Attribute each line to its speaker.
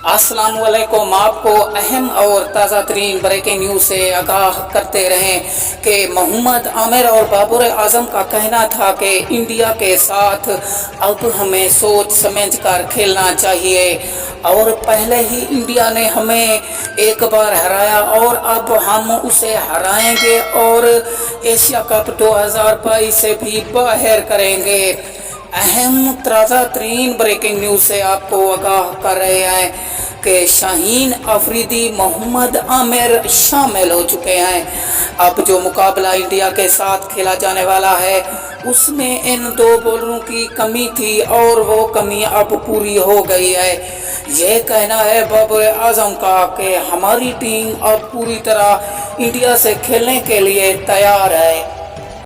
Speaker 1: अस्सलाम वालेकुम। आपको अहम और ताज़ा तरीन ब्रेकिंग न्यूज़ से आगाह करते रहें कि मोहम्मद आमिर और बाबर आजम का कहना था कि इंडिया के साथ अब हमें सोच समझ कर खेलना चाहिए और पहले ही इंडिया ने हमें एक बार हराया और अब हम उसे हराएंगे और एशिया कप 2022 से भी बाहर करेंगे। अहम ताज़ा तरीन ब्रेकिंग न्यूज़ से आपको आगाह कर रहे हैं कि शाहीन अफरीदी मोहम्मद आमिर शामिल हो चुके हैं। अब जो मुकाबला इंडिया के साथ खेला जाने वाला है उसमें इन दो बॉलरों की कमी थी और वो कमी अब पूरी हो गई है। ये कहना है बाबर आजम का कि हमारी टीम अब पूरी तरह इंडिया से खेलने के लिए तैयार है।